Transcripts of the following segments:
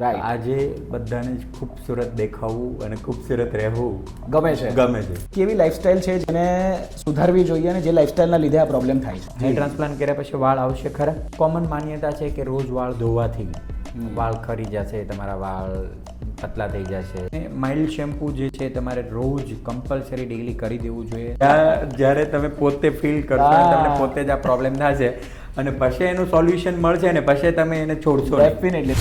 Right. આજે બધાને જ ખૂબસૂરત દેખાવું અને ખૂબસૂરત રહેવું ગમે છે. કેવી લાઈફસ્ટાઈલ છે જેને સુધારવી જોઈએ અને જે લાઈફસ્ટાઈલના લીધે આ પ્રોબ્લેમ થાય છે? હેર ટ્રાન્સપ્લાન્ટ કર્યા પછી વાળ આવશે ખરા? કોમન માન્યતા છે કે રોજ વાળ ધોવાથી વાળ ખરી જશે, તમારા વાળ પતલા થઈ જશે. માઇલ્ડ શેમ્પૂ જે છે તમારે રોજ કમ્પલસરી ડેઈલી કરી દેવું જોઈએ. જ્યારે તમે પોતે ફીલ કરશો અને તમને પોતે જ આ પ્રોબ્લેમ થશે અને પછી એનું સોલ્યુશન મળશે ને પછી તમે એને છોડશો નહીં. ડેફિનેટલી.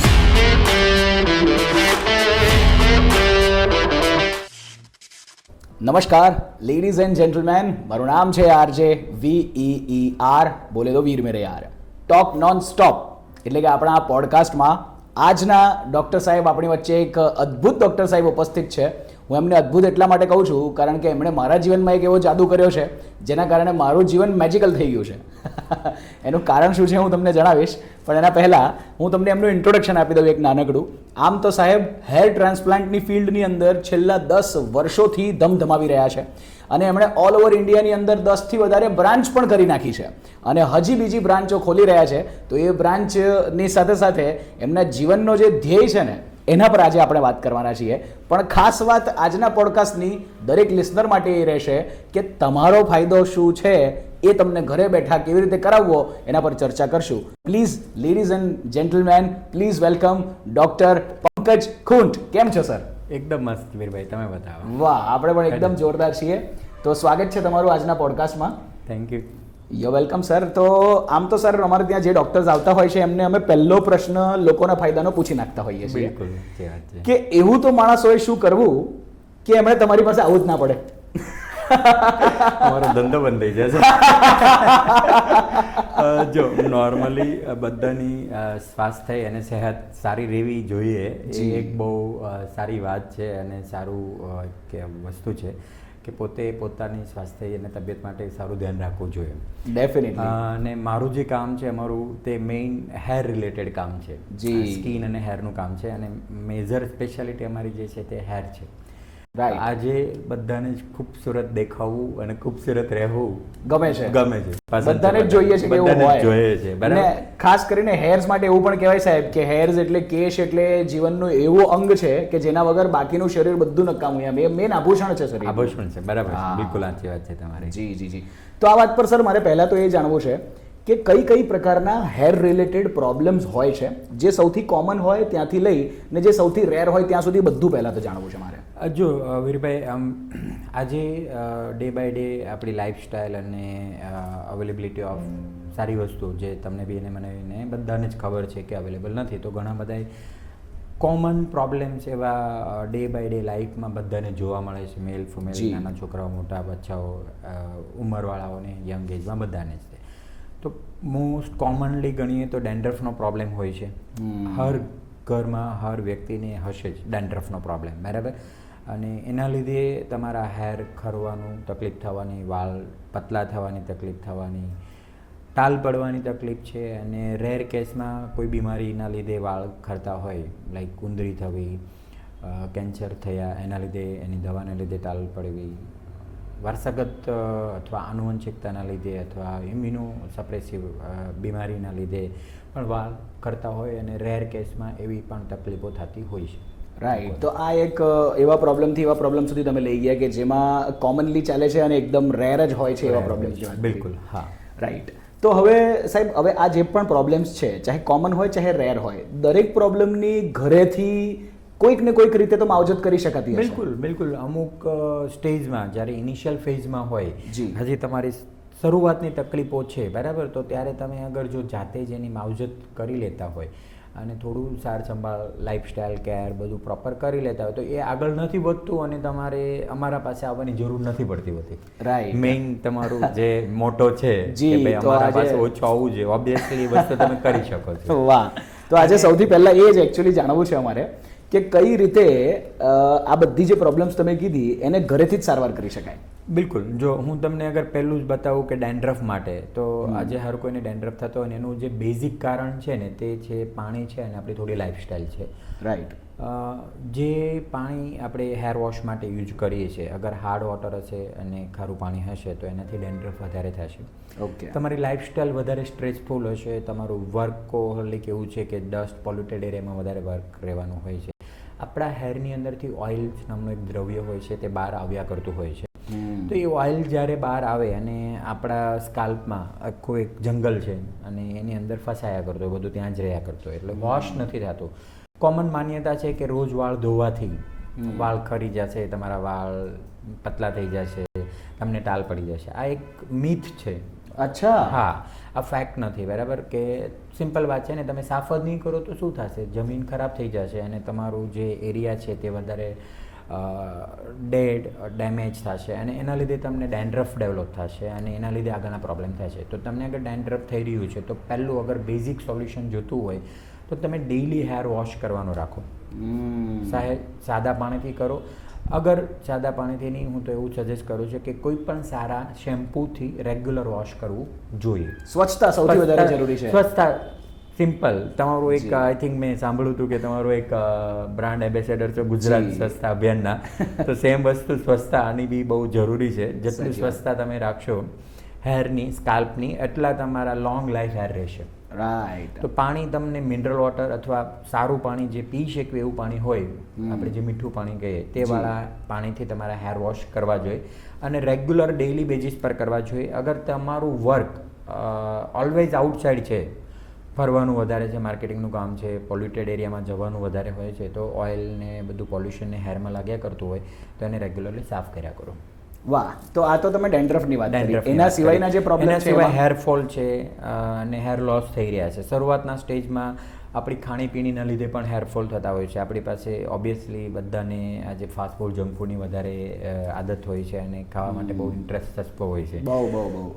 નમસ્કાર લેડીઝ એન્ડ જેન્ટલમેન, મારું નામ છે આરજે VEER, બોલે તો વીર મેરે યાર. ટોક નોન સ્ટોપ એટલે કે આપણા આ પોડકાસ્ટમાં આજના ડૉક્ટર સાહેબ આપણી વચ્ચે એક અદ્ભુત ડૉક્ટર સાહેબ ઉપસ્થિત છે. હું એમને અદ્ભુત એટલા માટે કહું છું કારણ કે એમણે મારા જીવનમાં એક એવો જાદુ કર્યો છે જેના કારણે મારું જીવન મેજિકલ થઈ ગયું છે. એનું કારણ શું છે હું તમને જણાવીશ, પણ એના પહેલાં હું તમને એમનું ઇન્ટ્રોડક્શન આપી દઉં એક નાનકડું. આમ તો સાહેબ હેર ટ્રાન્સપ્લાન્ટની ફિલ્ડની અંદર છેલ્લા 10 વર્ષોથી ધમધમાવી રહ્યા છે અને એમણે ઓલ ઓવર ઇન્ડિયાની અંદર 10થી વધારે બ્રાન્ચ પણ કરી નાખી છે અને હજી બીજી બ્રાન્ચો ખોલી રહ્યા છે. તો એ બ્રાન્ચની સાથે સાથે એમના જીવનનો જે ધ્યેય છે ને એના પર આજે આપણે વાત કરવાના છીએ. પણ ખાસ વાત આજના પોડકાસ્ટની દરેક લિસનર માટે એ રહેશે કે તમારો ફાયદો શું છે એ તમને ઘરે બેઠા કેવી રીતે કરાવવો એના પર ચર્ચા કરશું. Please ladies and gentleman, please welcome doctor Pankaj Khunt. કેમ છો સર? એકદમ મસ્ત વીરભાઈ, તમે બતાવો. વાહ, આપણે પણ એકદમ જોરદાર છીએ. તો સ્વાગત છે તમારું આજના પોડકાસ્ટમાં. Thank you. You're welcome sir. તો આમ તો સર અમારે ત્યાં જે ડોક્ટર્સ આવતા હોય છે એમને અમે પહેલો પ્રશ્ન લોકોના ફાયદાનો પૂછી નાખતા હોઈએ છીએ. બિલકુલ જે વાત છે કે એવું તો માણસોએ શું કરવું કે એમણે તમારી પાસે આવવું જ ના પડે? અમારો ધંધો બંધ થઈ જશે. જો નોર્મલી બધાની સ્વાસ્થ્ય અને સેહત સારી રહેવી જોઈએ એ એક બહુ સારી વાત છે અને સારું કે વસ્તુ છે કે પોતે પોતાની સ્વાસ્થ્ય અને તબિયત માટે સારું ધ્યાન રાખવું જોઈએ. ડેફિનેટલી. અને મારું જે કામ છે અમારું તે મેઇન હેર રિલેટેડ કામ છે. જી. સ્કિન અને હેરનું કામ છે અને મેજર સ્પેશિયાલિટી અમારી જે છે તે હેર છે. રાઈટ. આજે બધાને જ ખૂબસૂરત દેખાવું અને ખૂબસૂરત રહેવું ગમે છે. બધાને જ જોઈએ છે કે એવું હોય. જોઈએ છે બરાબર. અને ખાસ કરીને હેર્સ માટે એવું પણ કહેવાય સાહેબ કે હેર્સ એટલે કેશ એટલે જીવનનું એવું અંગ છે કે જેના વગર બાકીનું શરીર બધું નકામું. એમ એ મેન આભૂષણ છે શરીર. આભૂષણ છે, બરાબર. હા. બિલકુલ સાચી વાત છે તમારી. જી જી જી. તો આ વાત પર સર મારે પહેલાં તો એ જાણવું છે કે કઈ કઈ પ્રકારના હેર રિલેટેડ પ્રોબ્લેમ્સ હોય છે, જે સૌથી કોમન હોય ત્યાંથી લઈ ને જે સૌથી રેર હોય ત્યાં સુધી બધું પહેલાં તો જાણવું છે મારે. જો વીરભાઈ, આજે ડે બાય ડે આપણી લાઈફસ્ટાઈલ અને અવેલેબિલિટી ઓફ સારી વસ્તુ જે તમને બી અને મને બધાને જ ખબર છે કે અવેલેબલ નથી, તો ઘણા બધા કોમન પ્રોબ્લેમ્સ એવા ડે બાય ડે લાઈફમાં બધાને જોવા મળે છે. મેલ ફિમેલ, નાના છોકરાઓ, મોટા બચ્ચાઓ, ઉંમરવાળાઓને, યંગ એજમાં બધાને જ. તો મોસ્ટ કોમનલી ગણીએ તો ડેન્ડ્રફનો પ્રોબ્લેમ હોય છે. હર ઘરમાં હર વ્યક્તિને હશે જ ડેન્ડ્રફનો પ્રોબ્લેમ, બરાબર. અને એના લીધે તમારા હેર ખરવાનું તકલીફ થવાની, વાળ પતલા થવાની તકલીફ થવાની, ટાલ પડવાની તકલીફ છે. અને રેર કેસમાં કોઈ બીમારીના લીધે વાળ ખરતા હોય, લાઈક કુંદરી થવી, કેન્સર થયા એના લીધે, એની દવાને લીધે ટાલ પડવી, વારસાગત અથવા આનુવંશિકતાના લીધે અથવા ઇમ્યુનો સપ્રેસિવ બીમારીના લીધે પણ વાળ ખરતા હોય અને રેર કેસમાં એવી પણ તકલીફો થતી હોય છે. રાઈટ. તો આ એક એવા પ્રોબ્લેમથી એવા પ્રોબ્લેમ સુધી તમે લઈ ગયા કે જેમાં કોમનલી ચાલે છે અને એકદમ રેર જ હોય છે એવા પ્રોબ્લેમ. બિલકુલ, હા. રાઈટ. તો હવે સાહેબ, હવે આ જે પણ પ્રોબ્લેમ્સ છે, ચાહે કોમન હોય ચાહે રેર હોય, દરેક પ્રોબ્લેમની ઘરેથી કોઈક ને કોઈક રીતે તો માવજત કરી શકાતી હશે. બિલકુલ બિલકુલ. અમુક સ્ટેજમાં જ્યારે ઇનિશિયલ ફેઝમાં હોય, જી, હજી તમારી શરૂઆતની તકલીફો છે, બરાબર, તો ત્યારે તમે અગર જો જાતે જ એની માવજત કરી લેતા હોય અને થોડું સાર સંભાળ, લાઈફસ્ટાઈલ કેર બધું પ્રોપર કરી લેતા હોય તો એ આગળ નથી વધતું અને તમારે અમારા પાસે આવવાની જરૂર નથી પડતી હોતી. રાઈટ. મેઇન તમારું જે મોટો છે જી, કે ભાઈ તો અમારા આજે પાસે ઓછું આવવું જોઈએ, ઓબ્વિયસલી એ વસ્તુ તમે કરી શકો છો. વાહ. તો આજે સૌથી પહેલાં એ જ એકચ્યુઅલી જાણવું છે અમારે કે કઈ રીતે આ બધી જે પ્રોબ્લેમ્સ તમે કીધી એને ઘરેથી જ સારવાર કરી શકાય. બિલકુલ. જો હું તમને અગર પહેલું જ બતાવું કે ડેન્ડ્રફ માટે, તો આજે હર કોઈને ડેન્ડ્રફ થતો હોય ને એનું જે બેઝિક કારણ છે ને તે છે પાણી છે અને આપણી થોડી લાઈફસ્ટાઈલ છે. રાઈટ. જે પાણી આપણે હેર વોશ માટે યુઝ કરીએ છીએ, અગર હાર્ડ વોટર હશે અને ખારું પાણી હશે તો એનાથી ડેન્ડ્રફ વધારે થશે. ઓકે. તમારી લાઈફસ્ટાઈલ વધારે સ્ટ્રેસફુલ હશે, તમારું વર્કોહોલિક એવું છે કે ડસ્ટ પોલ્યુટેડ એરિયામાં વધારે વર્ક રહેવાનું હોય છે. આપણા હેરની અંદરથી ઓઇલ નામનું એક દ્રવ્ય હોય છે તે બહાર આવ્યા કરતું હોય છે. તો એ ઓઇલ જ્યારે બહાર આવે અને આપણા સ્કાલ્પમાં આખું એક જંગલ છે અને એની અંદર ફસાયા કરતો હોય, બધું ત્યાં જ રહ્યા કરતો હોય, એટલે વોશ નથી થતું. કોમન માન્યતા છે કે રોજ વાળ ધોવાથી વાળ ખરી જશે, તમારા વાળ પતલા થઈ જશે, તમને ટાલ પડી જશે. આ એક મિથ છે. અચ્છા. હા, આ ફેક્ટ નથી, બરાબર? કે સિમ્પલ વાત છે ને, તમે સાફ જ નહીં કરો તો શું થશે? જમીન ખરાબ થઈ જશે અને તમારું જે એરિયા છે તે વધારે ડેમેજ થશે અને એના લીધે તમને ડેન્ડ્રફ ડેવલપ થશે અને એના લીધે આગળના પ્રોબ્લેમ થશે. તો તમને અગર ડેન્ડ્રફ થઈ રહ્યું છે તો પહેલું અગર બેઝિક સોલ્યુશન જોતું હોય તો તમે ડેઇલી હેર વોશ કરવાનું રાખો. સાદા પાણીથી કરો. અગર સાદા પાણીથી નહીં, હું તો એવું સજેસ્ટ કરું છું કે કોઈ પણ સારા શેમ્પૂથી રેગ્યુલર વોશ કરવું જોઈએ. સ્વચ્છતા સૌથી વધારે જરૂરી છે. સ્વચ્છતા સિમ્પલ. તમારું એક આઈ થિંક મેં સાંભળ્યું હતું કે તમારું એક બ્રાન્ડ એમ્બેસેડર છે ગુજરાત સ્વચ્છતા અભિયાનના. તો સેમ વસ્તુ સ્વચ્છતા આની બી બહુ જરૂરી છે. જેટલી સ્વચ્છતા તમે રાખશો હેરની, સ્કાલ્પની, એટલા તમારા લોંગ લાઈફ હેર રહેશે. રાઈટ. તો પાણી તમને મિનરલ વોટર અથવા સારું પાણી જે પી શકવે એવું પાણી હોય, આપણે જે મીઠું પાણી કહીએ તે વાળા પાણીથી તમારા હેર વોશ કરવા જોઈએ અને રેગ્યુલર ડેઇલી બેઝિસ પર કરવા જોઈએ. અગર તમારું વર્ક ઓલવેઝ આઉટસાઇડ છે, ફરવાનું વધારે છે, માર્કેટિંગનું કામ છે, પોલ્યુટેડ એરિયામાં જવાનું વધારે હોય છે, તો ઓઇલ ને બધું પોલ્યુશનને હેરમાં લાગ્યા કરતું હોય તો એને રેગ્યુલરલી સાફ કર્યા કરો. વાહ. તો આ તો તમે ડેન્ડ્રફની વાત કરી. એના સિવાયના જે પ્રોબ્લેમ છે, એના સિવાય હેરફોલ છે અને હેર લોસ થઈ રહ્યા છે. શરૂઆતના સ્ટેજમાં આપણી ખાણીપીણીના લીધે પણ હેરફોલ થતા હોય છે. આપણી પાસે ઓબ્વિયસલી બધાને આજે ફાસ્ટ ફૂડ, જંક ફૂડની વધારે આદત હોય છે અને ખાવા માટે બહુ ઇન્ટરેસ્ટ સસ્તો હોય છે.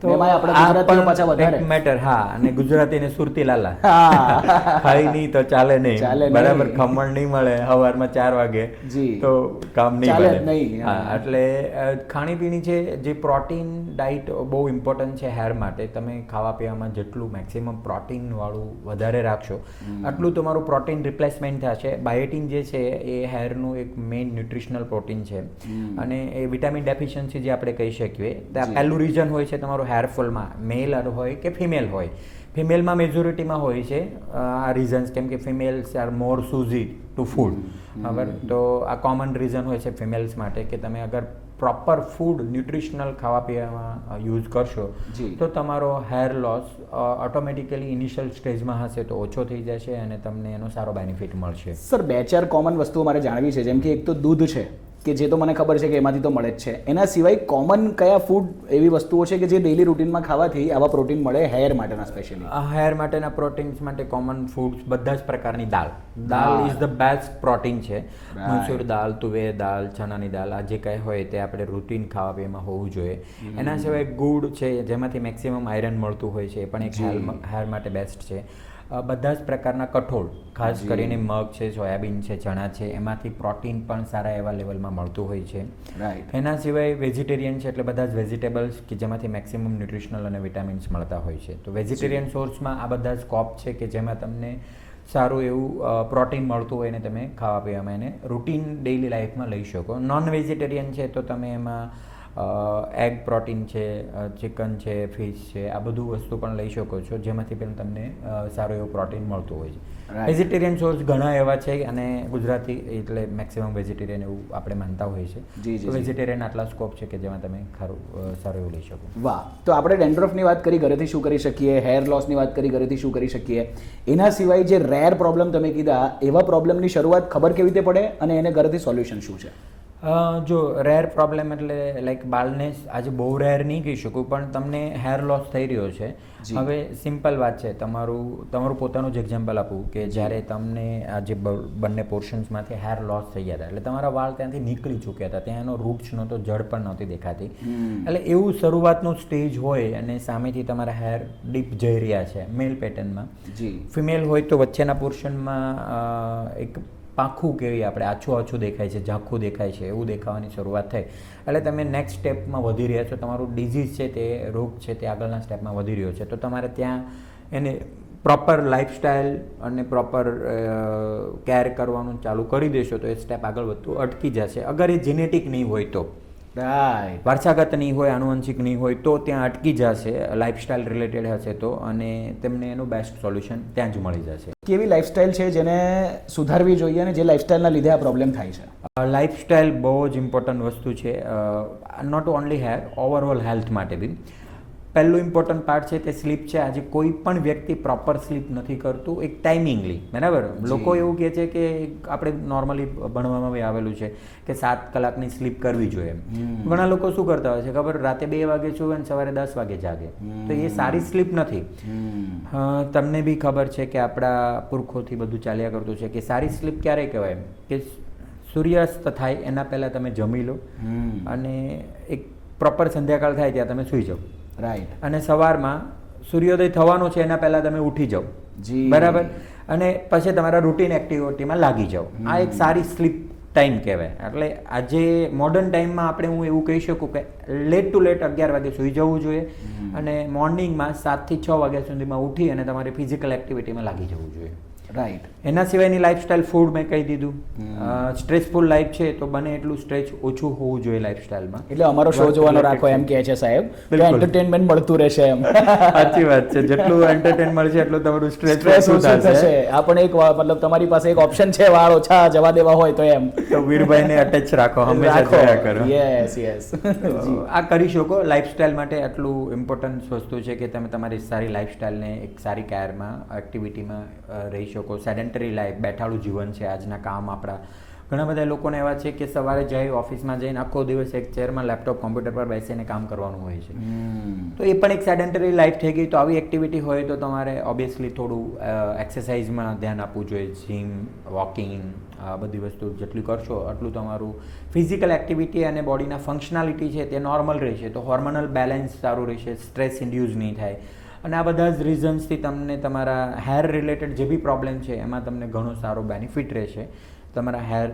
તો એમાં આપણે ગુજરાતીઓ પાછા વધારે મેટર. હા, અને ગુજરાતીને સુરતી લાલા ખાઈ નહીં તો ચાલે નહીં, બરાબર? ખમણ નહીં મળે સવારમાં 4 વાગે તો કામ નહીં મળે. હા, એટલે ખાણીપીણી છે જે પ્રોટીન ડાયટ બહુ ઇમ્પોર્ટન્ટ છે હેર માટે. તમે ખાવા પીવામાં જેટલું મેક્સિમમ પ્રોટીન વાળું વધારે રાખશો આટલું તમારું પ્રોટીન રિપ્લેસમેન્ટ થશે. બાયોટીન જે છે એ હેરનું એક મેઇન ન્યુટ્રિશનલ પ્રોટીન છે અને એ વિટામિન ડેફિશિયન્સી જે આપણે કહી શકીએ, ત્યાં પહેલું રીઝન હોય છે તમારું હેરફોલમાં, મેલ હોય કે ફિમેલ હોય. ફિમેલમાં મેજોરિટીમાં હોય છે આ રીઝન્સ, કેમ કે females are more choosy to food. બરાબર? તો આ કોમન રીઝન હોય છે ફિમેલ્સ માટે કે તમે અગર પ્રોપર ફૂડ ન્યુટ્રિશનલ ખાવા પીવામાં યુઝ કરશો તો તમારો હેર લોસ ઓટોમેટિકલી ઇનિશિયલ સ્ટેજમાં હશે તો ઓછો થઈ જશે અને તમને એનો સારો બેનિફિટ મળશે. સર, 2-4 કોમન વસ્તુઓ મારે જાણવી છે. જેમ કે એક તો દૂધ છે કે જે તો મને ખબર છે કે એમાંથી તો મળે જ છે. એના સિવાય કોમન કયા ફૂડ એવી વસ્તુઓ છે કે જે ડેઇલી રૂટીનમાં ખાવાથી આવા પ્રોટીન મળે હેર માટેના? સ્પેશિયલી હેર માટેના પ્રોટીન્સ માટે કોમન ફૂડ્સ બધા જ પ્રકારની દાળ. દાળ ઇઝ ધ બેસ્ટ પ્રોટીન છે. મસૂર દાળ, તુવેર દાળ, ચણાની દાળ, આ જે કાંઈ હોય તે આપણે રૂટીન ખાવા પીવામાં હોવું જોઈએ. એના સિવાય ગુડ છે જેમાંથી મેક્સિમમ આયરન મળતું હોય છે, એ પણ એક હેર માટે બેસ્ટ છે. બધા જ પ્રકારના કઠોળ, ખાસ કરીને મગ છે, સોયાબીન છે, ચણા છે, એમાંથી પ્રોટીન પણ સારા એવા લેવલમાં મળતું હોય છે. એના સિવાય વેજીટેરિયન છે એટલે બધા જ વેજીટેબલ્સ કે જેમાંથી મેક્સિમમ ન્યુટ્રિશનલ અને વિટામિન્સ મળતા હોય છે. તો વેજીટેરિયન સોર્સમાં આ બધા સ્કોપ છે કે જેમાં તમને સારું એવું પ્રોટીન મળતું હોય ને તમે ખાવા પીવામાં એને રૂટીન ડેઇલી લાઈફમાં લઈ શકો. નોન વેજીટેરિયન છે તો તમે એમાં એગ પ્રોટીન છે, ચિકન છે, ફિશ છે, આ બધું વસ્તુ પણ લઈ શકો છો જેમાંથી પણ તમને સારું એવું પ્રોટીન મળતું હોય છે. વેજીટેરિયન સોર્સ ઘણા એવા છે અને ગુજરાતી એટલે મેક્સિમમ વેજીટેરિયન એવું આપણે માનતા હોઈએ છીએ. તો વેજીટેરિયન આટલા સ્કોપ છે કે જેમાં તમે સારું એવું લઈ શકો. વાહ. તો આપણે ડેન્ડ્રફની વાત કરી, ઘરેથી શું કરી શકીએ, હેર લોસની વાત કરી, ઘરેથી શું કરી શકીએ. એના સિવાય જે રેર પ્રોબ્લેમ તમે કીધા, એવા પ્રોબ્લેમની શરૂઆત ખબર કેવી રીતે પડે અને એને ઘરેથી સોલ્યુશન શું છે? જો રેર પ્રોબ્લેમ એટલે લાઈક બાલનેસ, આજે બહુ રેર નહીં કહી શકું પણ તમને હેર લોસ થઈ રહ્યો છે. હવે સિમ્પલ વાત છે, તમારું પોતાનું જ એક્ઝામ્પલ આપું કે જ્યારે તમને આ જે બંને પોર્શન્સમાંથી હેર લોસ થઈ ગયા હતા એટલે તમારા વાળ ત્યાંથી નીકળી ચૂક્યા હતા, ત્યાં એનો રૂટ્સ નહોતો, જડ પણ નહોતી દેખાતી. એટલે એવું શરૂઆતનું સ્ટેજ હોય અને સામેથી તમારા હેર ડીપ જઈ રહ્યા છે મેલ પેટર્નમાં. ફિમેલ હોય તો વચ્ચેના પોર્શનમાં એક પાંખું કેવી આપણે આછું દેખાય છે, ઝાંખું દેખાય છે, એવું દેખાવાની શરૂઆત થાય એટલે તમે નેક્સ્ટ સ્ટેપમાં વધી રહ્યા છો, તમારું ડિઝીઝ છે તે રોગ છે તે આગળના સ્ટેપમાં વધી રહ્યો છે, તો તમારે ત્યાં એને પ્રોપર લાઈફસ્ટાઈલ અને પ્રોપર કેર કરવાનું ચાલુ કરી દેશો તો એ સ્ટેપ આગળ વધતું અટકી જશે. અગર એ જેનેટિક નહીં હોય તો, રાઈટ, વારસાગત નહીં હોય, આનુવંશિક નહીં હોય તો ત્યાં અટકી જશે, લાઈફસ્ટાઈલ રિલેટેડ હશે તો, અને તેમને એનું બેસ્ટ સોલ્યુશન ત્યાં જ મળી જશે. કેવી લાઈફસ્ટાઈલ છે જેને સુધારવી જોઈએ અને જે લાઈફસ્ટાઈલના લીધે આ પ્રોબ્લેમ થાય છે? લાઈફસ્ટાઈલ બહુ જ ઇમ્પોર્ટન્ટ વસ્તુ છે, not only hair, overall health માટે બી. પહેલું ઇમ્પોર્ટન્ટ પાર્ટ છે તે સ્લીપ છે. આજે કોઈ પણ વ્યક્તિ પ્રોપર સ્લીપ નથી કરતું એક ટાઈમિંગલી, બરાબર? લોકો એવું કહે છે કે આપણે નોર્મલી ભણવામાં બી આવેલું છે કે 7 કલાકની સ્લીપ કરવી જોઈએ. ઘણા લોકો શું કરતા હોય છે ખબર, રાતે 2 વાગે સુવે અને સવારે 10 વાગે જાગે, તો એ સારી સ્લીપ નથી. તમને બી ખબર છે કે આપણા પુરખોથી બધું ચાલ્યા કરતું છે કે સારી સ્લીપ ક્યારે કહેવાય કે સૂર્યાસ્ત થાય એના પહેલાં તમે જમી લો અને એક પ્રોપર સંધ્યાકાળ થાય ત્યાં તમે સૂઈ જાઓ, રાઈટ, અને સવારમાં સૂર્યોદય થવાનો છે એના પહેલાં તમે ઉઠી જાઓ, બરાબર, અને પછી તમારા રૂટીન એક્ટિવિટીમાં લાગી જાઓ. આ એક સારી સ્લીપ ટાઈમ કહેવાય. એટલે આજે મોડર્ન ટાઈમમાં આપણે હું એવું કહી શકું કે લેટ ટુ લેટ 11 વાગે સૂઈ જવું જોઈએ અને મોર્નિંગમાં 7 થી 6 વાગ્યા સુધીમાં ઉઠી અને તમારી ફિઝિકલ એક્ટિવિટીમાં લાગી જવું જોઈએ. રાઈટ. એના સિવાયની લાઈફસ્ટાઈલ, ફૂડ મેં કહી દીધું. સ્ટ્રેસફુલ લાઈફ છે તો બને એટલું સ્ટ્રેસ ઓછું હોવું જોઈએ લાઈફસ્ટાઈલમાં. એટલે અમારો શો જોવાનો રાખો એમ કહે છે સાહેબ, એન્ટરટેનમેન્ટ મળતું રહેશે એમ. સાચી વાત છે, જેટલું એન્ટરટેન મળશે એટલું તમારું સ્ટ્રેસ ઓછું થશે. આ પણ એક મતલબ તમારી પાસે એક ઓપ્શન છે વાળ ઓછા જવા દેવા હોય તો એમ તો વીરભાઈને અટેચ રાખો, હંમેશા જોયા કરો. યસ યસ, આ કરી શકો. લાઈફસ્ટાઈલ માટે આટલું ઇમ્પોર્ટન્ટ વસ્તુ છે કે તમે તમારી સારી લાઈફસ્ટાઈલને એક સારી કેરમાં, એક્ટિવિટીમાં રહી શકો. સેડેન્ટરી લાઈફ, બેઠાડું જીવન છે આજના કામ આપણા. ઘણા બધા લોકોને એવા છે કે સવારે જાય ઓફિસમાં જઈને આખો દિવસ એક ચેરમાં લેપટોપ કોમ્પ્યુટર પર બેસીને કામ કરવાનું હોય છે, તો એ પણ એક સેડેન્ટરી લાઈફ થઈ ગઈ. તો આવી એક્ટિવિટી હોય તો તમારે ઓબ્વિયસલી થોડું એક્સરસાઇઝમાં ધ્યાન આપવું જોઈએ. જીમ, વોકિંગ, આ બધી વસ્તુ જેટલી કરશો એટલું તમારું ફિઝિકલ એક્ટિવિટી અને બોડીના ફંક્શનાલિટી છે તે નોર્મલ રહેશે, તો હોર્મોનલ બેલેન્સ સારું રહેશે, સ્ટ્રેસ ઇન્ડ્યુસ નહીં થાય. અને આ બધા જ રીઝન્સથી તમને તમારા હેર રિલેટેડ જે બી પ્રોબ્લેમ છે એમાં તમને ઘણો સારો બેનિફિટ રહેશે. તમારા હેર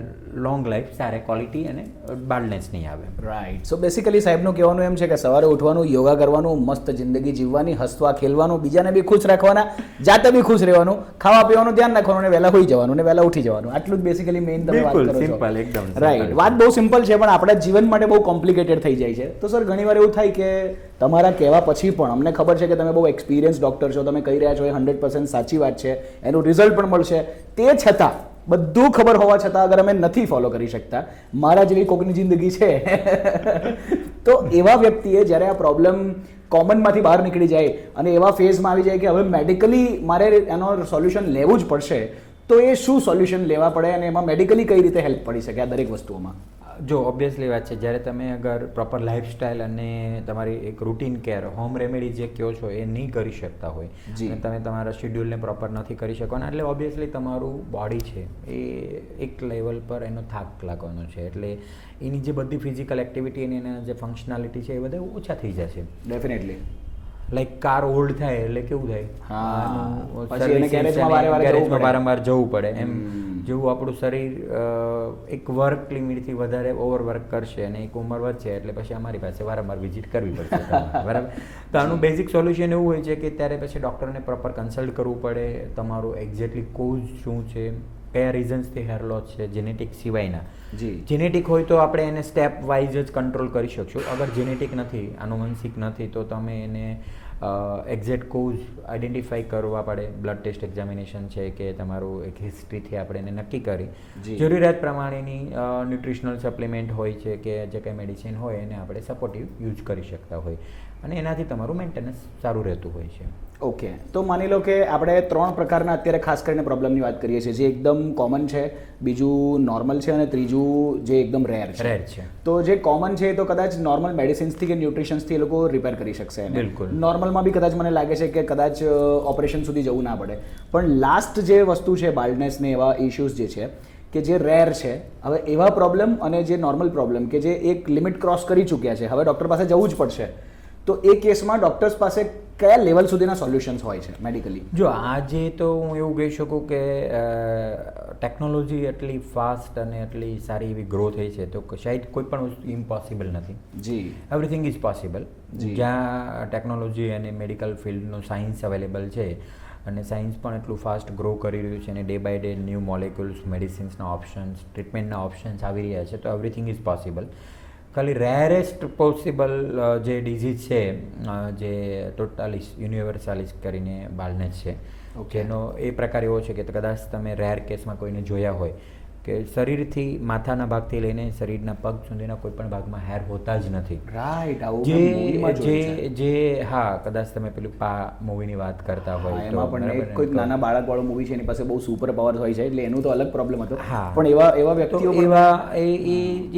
લોંગ લાઈફ, સારી ક્વોલિટી અને બાલ્ડનેસ નહીં આવે. રાઈટ. સો બેસિકલી સાહેબનું કહેવાનું એમ છે કે સવારે ઉઠવાનું, યોગા કરવાનું, મસ્ત જિંદગી જીવવાની, હસવા ખેલવાનું, બીજાને બી ખુશ રાખવાના, જાતે બી ખુશ રહેવાનું, ખાવા પીવાનું ધ્યાન રાખવાનું અને વહેલા હોઈ જવાનું અને વહેલા ઉઠી જવાનું. આટલું જ બેસિકલી મેઇન તમે વાત કરો છો. સિમ્પલ, એકદમ રાઈટ. વાત બહુ સિમ્પલ છે પણ આપણા જીવન માટે બહુ કોમ્પ્લિકેટેડ થઈ જાય છે. તો સર ઘણીવાર એવું થાય કે તમારા કહેવા પછી પણ અમને ખબર છે કે તમે બહુ એક્સપિરિયન્સ ડૉક્ટર છો, તમે કહી રહ્યા છો એ 100% સાચી વાત છે, એનું રિઝલ્ટ પણ મળશે, તે છતાં બધું ખબર હોવા છતાં અગર અમે નથી ફોલો કરી શકતા, મારા જેવી કોકની જિંદગી છે તો એવા વ્યક્તિએ જ્યારે આ પ્રોબ્લેમ કોમનમાંથી બહાર નીકળી જાય અને એવા ફેઝમાં આવી જાય કે હવે મેડિકલી મારે એનો સોલ્યુશન લેવું જ પડશે, તો એ શું સોલ્યુશન લેવા પડે અને એમાં મેડિકલી કઈ રીતે હેલ્પ પડી શકે આ દરેક વસ્તુઓમાં? જો ઓબ્વિયસલી વાત છે, જ્યારે તમે અગર પ્રોપર લાઈફસ્ટાઈલ અને તમારી એક રૂટીન કેર, હોમ રેમેડી જે કહો છો એ નહીં કરી શકતા હોય અને તમે તમારા શેડ્યુલને પ્રોપર નથી કરી શકવાના, એટલે ઓબ્વિયસલી તમારું બોડી છે એ એક લેવલ પર એનો થાક લાગવાનો છે. એટલે એની જે બધી ફિઝિકલ એક્ટિવિટી અને એના જે ફંક્શનાલિટી છે એ બધા ઓછા થઈ જશે. ડેફિનેટલી. લાઈક કાર ઓલ્ડ થાય એટલે કેવું થાય, ગેરેજમાં વારંવાર જવું પડે. એમ જેવું આપણું શરીર એક વર્ક લિમિટથી વધારે ઓવરવર્ક કરશે અને એક ઉંમર વધશે એટલે પછી અમારી પાસે વારંવાર વિઝિટ કરવી પડશે, બરાબર? તો આનું બેઝિક સોલ્યુશન એવું હોય છે કે ત્યારે પછી ડૉક્ટરને પ્રોપર કન્સલ્ટ કરવું પડે. તમારું એક્ઝેક્ટલી કોઝ શું છે, કયા રીઝન્સથી હેર લોસ છે, જેનેટિક સિવાયના. જેનેટિક હોય તો આપણે એને સ્ટેપ વાઇઝ જ કંટ્રોલ કરી શકશું. અગર જેનેટિક નથી, આનુવંશિક નથી, તો તમે એને એક્ઝેક્ટ કોઝ આઈડેન્ટિફાઈ કરવા પડે. બ્લડ ટેસ્ટ એક્ઝામિનેશન છે કે તમારું એક હિસ્ટ્રીથી આપણે એને નક્કી કરી જરૂરિયાત પ્રમાણેની ન્યુટ્રિશનલ સપ્લિમેન્ટ હોય છે કે જે કંઈ મેડિસિન હોય એને આપણે સપોર્ટિવ યુઝ કરી શકતા હોય અને એનાથી તમારું મેન્ટેનન્સ સારું રહેતું હોય છે. ઓકે, તો માની લો કે આપણે 3 પ્રકારના અત્યારે ખાસ કરીને પ્રોબ્લેમની વાત કરીએ છીએ, જે એકદમ કોમન છે, બીજું નોર્મલ છે અને ત્રીજું જે એકદમ રેર છે. તો જે કોમન છે તો કદાચ નોર્મલ મેડિસિન્સથી કે ન્યુટ્રિશન્સથી એ લોકો રિપેર કરી શકશે. બિલકુલ. નોર્મલમાં બી કદાચ મને લાગે છે કે કદાચ ઓપરેશન સુધી જવું ના પડે. પણ લાસ્ટ જે વસ્તુ છે, બાલ્ડનેસ ને એવા ઇશ્યુઝ જે છે કે જે રેર છે, હવે એવા પ્રોબ્લેમ અને જે નોર્મલ પ્રોબ્લેમ કે જે એક લિમિટ ક્રોસ કરી ચૂક્યા છે, હવે ડૉક્ટર પાસે જવું જ પડશે, તો એ કેસમાં ડૉક્ટર્સ પાસે કયા લેવલ સુધીના સોલ્યુશન્સ હોય છે મેડિકલી? જો આજે તો હું એવું કહી શકું કે ટેકનોલોજી એટલી ફાસ્ટ અને એટલી સારી એવી ગ્રો થઈ છે તો શાયદ કોઈ પણ વસ્તુ ઇમ્પોસિબલ નથી. જી, એવરીથિંગ ઇઝ પોસિબલ. જી. જ્યાં ટેકનોલોજી અને મેડિકલ ફિલ્ડનું સાયન્સ અવેલેબલ છે અને સાયન્સ પણ એટલું ફાસ્ટ ગ્રો કરી રહ્યું છે અને day by day new molecules, મેડિસિન્સના ઓપ્શન્સ, ટ્રીટમેન્ટના ઓપ્શન્સ આવી રહ્યા છે તો એવરીથિંગ ઇઝ પોસિબલ. ખાલી રેરેસ્ટ પોસિબલ જે ડિઝીઝ છે જે ટોટાલિસ યુનિવર્સાલિસ કરીને બાલનેસ છે, જેનો એ પ્રકાર એવો છે કે કદાચ તમે રેર કેસમાં કોઈને જોયા હોય કે શરીરથી માથાના ભાગથી લઈને શરીરના પગ સુધીના કોઈ પણ ભાગમાં હેર હોતા જ નથી. રાઈટ. આવું જે હા, કદાચ તમે પેલું મૂવીની વાત કરતા હોય તો એમાં પણ એક કોઈ નાના બાળકવાળો મૂવી છે, એની પાસે બહુ સુપર પાવર હોય છે એટલે એનું તો અલગ પ્રોબ્લેમ હતો. હા, પણ એવા વ્યક્તિઓ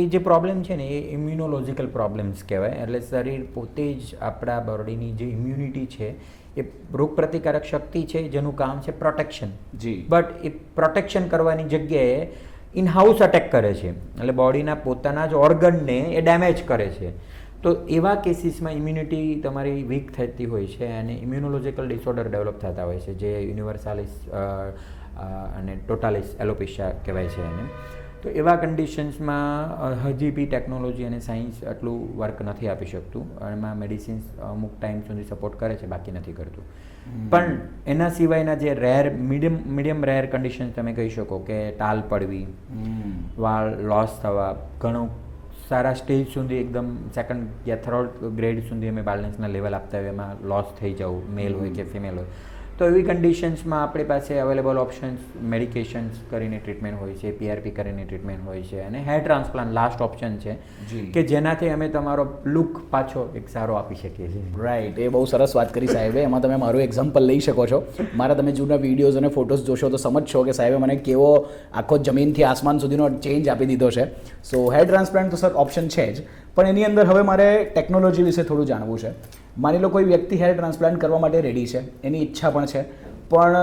એ જે પ્રોબ્લેમ છે ને એ ઇમ્યુનોલોજિકલ પ્રોબ્લેમ્સ કહેવાય. એટલે શરીર પોતે જ આપણા બોડીની જે ઇમ્યુનિટી છે એ રોગ પ્રતિકારક શક્તિ છે જેનું કામ છે પ્રોટેક્શન. જી. બટ એ પ્રોટેક્શન કરવાની જગ્યાએ ઇન હાઉસ અટેક કરે છે, એટલે બોડીના પોતાના જ ઓર્ગનને એ ડેમેજ કરે છે. તો એવા કેસીસમાં ઇમ્યુનિટી તમારી વીક થતી હોય છે અને ઇમ્યુનોલોજિકલ ડિસઓર્ડર ડેવલપ થતા હોય છે જે યુનિવર્સાલિસ અને ટોટાલિસ એલોપેશિયા કહેવાય છે એને. તો એવા કન્ડિશન્સમાં હજી બી ટેકનોલોજી અને સાયન્સ આટલું વર્ક નથી આપી શકતું. એમાં મેડિસિન્સ અમુક ટાઈમ સુધી સપોર્ટ કરે છે, બાકી નથી કરતું. પણ એના સિવાયના જે મીડિયમ રેર કન્ડિશન તમે કહી શકો કે ટાલ પડવી, વાળ લોસ થવા, ઘણું સારા સ્ટેજ સુધી એકદમ સેકન્ડ યા થર્ડ ગ્રેડ સુધી અમે બાલનેસના લેવલ આપતા હોય એમાં લોસ થઈ જવું, મેલ હોય કે ફિમેલ હોય, તો એવી કન્ડિશન્સમાં આપણી પાસે અવેલેબલ ઓપ્શન્સ મેડિકેશન્સ કરીને ટ્રીટમેન્ટ હોય છે, PRP કરીને ટ્રીટમેન્ટ હોય છે અને હેર ટ્રાન્સપ્લાન્ટ લાસ્ટ ઓપ્શન છે કે જેનાથી અમે તમારો લુક પાછો એક સારો આપી શકીએ છીએ. રાઈટ. એ બહુ સરસ વાત કરી સાહેબે. એમાં તમે મારું એક્ઝામ્પલ લઈ શકો છો. મારા તમે જૂના વિડીયોઝ અને ફોટોઝ જોશો તો સમજશો કે સાહેબે મને કેવો આખો જમીનથી આસમાન સુધીનો ચેન્જ આપી દીધો છે. સો હેર ટ્રાન્સપ્લાન્ટ તો સર ઓપ્શન છે જ, પણ એની અંદર હવે મારે ટેકનોલોજી વિશે થોડું જાણવું છે. માની લો કોઈ વ્યક્તિ હેર ટ્રાન્સપ્લાન્ટ કરવા માટે રેડી છે, એની ઈચ્છા પણ છે, પણ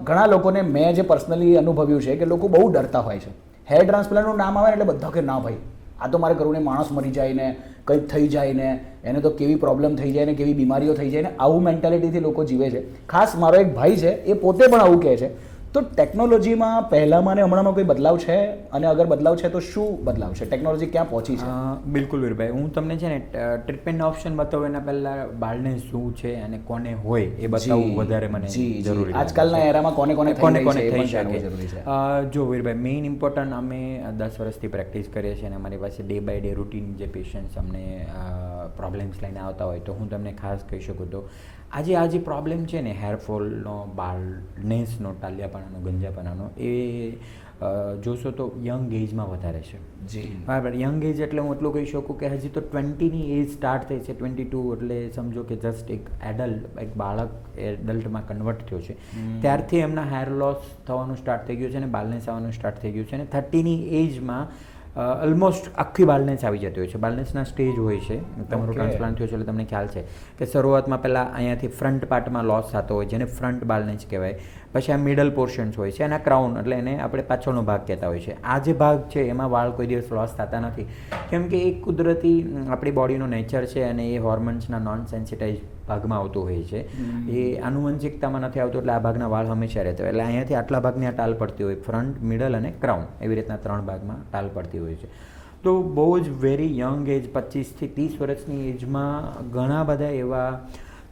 ઘણા લોકોને મેં જે પર્સનલી અનુભવ્યું છે કે લોકો બહુ ડરતા હોય છે. હેર ટ્રાન્સપ્લાન્ટનું નામ આવે ને એટલે બધા કે ના ભાઈ આ તો મારે કરવું ને, માણસ મરી જાય ને, કંઈક થઈ જાય ને, એને તો કેવી પ્રોબ્લેમ થઈ જાય ને, કેવી બીમારીઓ થઈ જાય ને, આવું મેન્ટાલિટીથી લોકો જીવે છે. ખાસ મારો એક ભાઈ છે એ પોતે પણ આવું કહે છે. તો ટેકનોલોજીમાં પહેલાંમાં ને હમણાંમાં કોઈ બદલાવ છે અને અગર બદલાવ છે તો શું બદલાવ છે? ટેકનોલોજી ક્યાં પહોંચી છે? બિલકુલ વીરભાઈ, હું તમને છે ને ટ્રીટમેન્ટના ઓપ્શન બતાવું એના પહેલાં બાળનેસ શું છે અને કોને હોય એ બતાવવું વધારે મને જરૂરી. આજકાલના એરામાં કોને થઈ શકે. જો વીરભાઈ, મેઇન ઇમ્પોર્ટન્ટ અમે 10 વર્ષથી પ્રેક્ટિસ કરીએ છીએ અને અમારી પાસે ડે બાય ડે રૂટીન જે પેશન્ટ્સ અમને પ્રોબ્લેમ્સ લઈને આવતા હોય તો હું તમને ખાસ કહી શકું તો આજે આ જે પ્રોબ્લેમ છે ને હેરફોલનો, બાલનેસનો, ટાલિયાપણાનો, ગંજાપણાનો, એ જોશો તો યંગ એજમાં વધારે છે. જી બરાબર. યંગ એજ એટલે હું એટલું કહી શકું કે હજી તો 20ની એજ સ્ટાર્ટ થઈ છે, 22 એટલે સમજો કે જસ્ટ એક એડલ્ટ, એક બાળક એડલ્ટમાં કન્વર્ટ થયો છે ત્યારથી એમના હેર લોસ થવાનું સ્ટાર્ટ થઈ ગયું છે અને બાલનેસ આવવાનું સ્ટાર્ટ થઈ ગયું છે અને 30ની એજમાં ઓલમોસ્ટ આખી બાલનેસ આવી જતી હોય છે. બાલનેસના સ્ટેજ હોય છે. તમારું ટ્રાન્સપ્લાન્ટ થયું છે એટલે તમને ખ્યાલ છે કે શરૂઆતમાં પહેલાં અહીંયાથી ફ્રન્ટ પાર્ટમાં લોસ થતો હોય જેને ફ્રન્ટ બાલનેસ કહેવાય. પછી આ મિડલ પોર્શન્સ હોય છે અને આ ક્રાઉન એટલે એને આપણે પાછળનો ભાગ કહેતા હોય છે. આ જે ભાગ છે એમાં વાળ કોઈ દિવસ લોસ થતા નથી કેમ કે એ કુદરતી આપણી બોડીનો નેચર છે અને એ હોર્મોન્સના નોન સેન્સિટાઇઝ ભાગમાં આવતું હોય છે. એ આનુવંશિકતામાં નથી આવતું એટલે આ ભાગના વાળ હંમેશા રહેતા હોય. એટલે અહીંયાથી આટલા ભાગની આ ટાલ પડતી હોય, ફ્રન્ટ, મિડલ અને ક્રાઉન, એવી રીતના 3 ભાગમાં ટાલ પડતી હોય છે. તો બહુ જ વેરી યંગ એજ 25થી 30 વર્ષની એજમાં ઘણા બધા એવા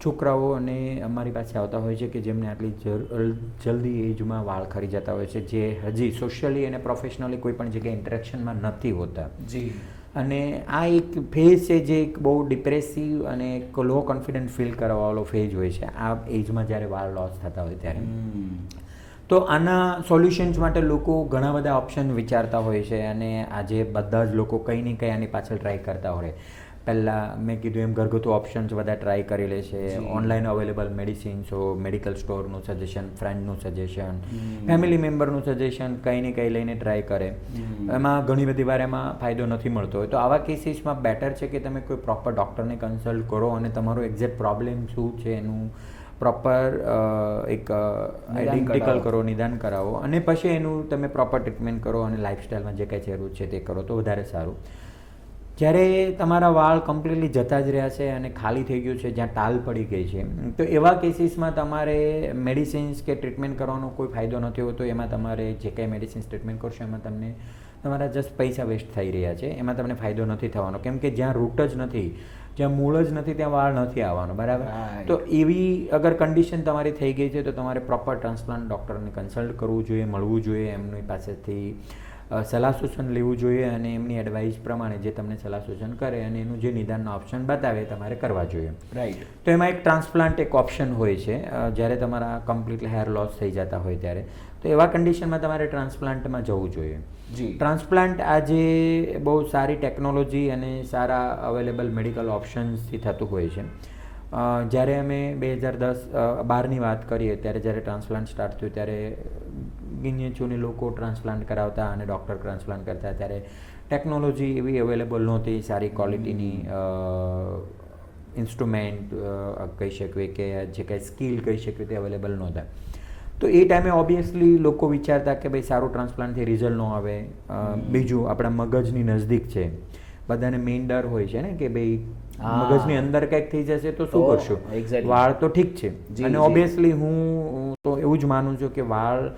છોકરાઓ અને અમારી પાસે આવતા હોય છે કે જેમને આટલી જલ્દી એજમાં વાળ ખરી જતા હોય છે જે હજી સોશિયલી અને પ્રોફેશનલી કોઈ પણ જગ્યાએ ઇન્ટરેક્શનમાં નથી હોતા. જી. અને આ એક ફેઝ છે જે એક બહુ ડિપ્રેસિવ અને એક લો કોન્ફિડન્સ ફીલ કરવાવાળો ફેઝ હોય છે આ એજમાં જ્યારે વાળ લોસ થતા હોય ત્યારે. તો આના સોલ્યુશન્સ માટે લોકો ઘણા બધા ઓપ્શન વિચારતા હોય છે અને આજે બધા જ લોકો કંઈ ને કંઈ આની પાછળ ટ્રાય કરતા હોય. પહેલાં મેં કીધું એમ ઘરગથ્થુ ઓપ્શન્સ બધા ટ્રાય કરી લે છે. ઓનલાઈન અવેલેબલ મેડિસિન્સો, મેડિકલ સ્ટોરનું સજેશન, ફ્રેન્ડનું સજેશન, ફેમિલી મેમ્બરનું સજેશન, કંઈ ને કંઈ લઈને ટ્રાય કરે. એમાં ઘણી બધી વાર એમાં ફાયદો નથી મળતો હોય તો આવા કેસીસમાં બેટર છે કે તમે કોઈ પ્રોપર ડૉક્ટરને કન્સલ્ટ કરો અને તમારો એક્ઝેક્ટ પ્રોબ્લેમ શું છે એનું પ્રોપર એક આઈડેન્ટિકલ કરો, નિદાન કરાવો અને પછી એનું તમે પ્રોપર ટ્રીટમેન્ટ કરો અને લાઈફસ્ટાઈલમાં જે કાંઈ જરૂર છે તે કરો તો વધારે સારું. જ્યારે તમારા વાળ કમ્પ્લીટલી જતા જ રહ્યા છે અને ખાલી થઈ ગયું છે, જ્યાં ટાલ પડી ગઈ છે, તો એવા કેસીસમાં તમારે મેડિસિન્સ કે ટ્રીટમેન્ટ કરવાનો કોઈ ફાયદો નથી હોતો. એમાં તમારે જે કાંઈ મેડિસિન્સ ટ્રીટમેન્ટ કરશો એમાં તમને તમારા જસ્ટ પૈસા વેસ્ટ થઈ રહ્યા છે, એમાં તમને ફાયદો નથી થવાનો. કેમ કે જ્યાં રૂટ જ નથી, જ્યાં મૂળ જ નથી, ત્યાં વાળ નથી આવવાનો. બરાબર? તો એવી અગર કન્ડિશન તમારી થઈ ગઈ છે તો તમારે પ્રોપર ટ્રાન્સપ્લાન્ટ ડૉક્ટરને કન્સલ્ટ કરવું જોઈએ, મળવું જોઈએ, એમની પાસેથી સલાહ સૂચન લેવું જોઈએ અને એમની એડવાઇસ પ્રમાણે જે તમને સલાહ સૂચન કરે અને એનું જે નિદાનના ઓપ્શન બતાવે તમારે કરવા જોઈએ. રાઈટ. તો એમાં એક ટ્રાન્સપ્લાન્ટ એક ઓપ્શન હોય છે જ્યારે તમારા કમ્પ્લીટલી હેર લોસ થઈ જતા હોય ત્યારે. તો એવા કન્ડિશનમાં તમારે ટ્રાન્સપ્લાન્ટમાં જવું જોઈએ. જી. ટ્રાન્સપ્લાન્ટ આજે બહુ સારી ટેકનોલોજી અને સારા અવેલેબલ મેડિકલ ઓપ્શન્સથી થતું હોય છે. જ્યારે અમે 2012ની વાત કરીએ ત્યારે જ્યારે ટ્રાન્સપ્લાન્ટ સ્ટાર્ટ થયું ત્યારે ગિન્યચોની લોકો ટ્રાન્સપ્લાન્ટ કરાવતા અને ડૉક્ટર ટ્રાન્સપ્લાન્ટ કરતા, ત્યારે ટેકનોલોજી એવી અવેલેબલ નહોતી, સારી ક્વોલિટીની ઇન્સ્ટ્રુમેન્ટ કહી શકીએ કે જે કાંઈ સ્કિલ કહી શકીએ તે અવેલેબલ નહોતા. તો એ ટાઈમે ઓબ્વિયસલી લોકો વિચારતા કે ભાઈ સારું ટ્રાન્સપ્લાન્ટથી રિઝલ્ટ ન આવે. બીજું આપણા મગજની નજદીક છે, બધાને મેઇન ડર હોય છે ને કે ભાઈ મગજની અંદર કંઈક થઈ જશે તો શું કરશું? વાળ તો ઠીક છે, અને ઓબ્વિયસલી હું તો એવું જ માનું છું કે વાળ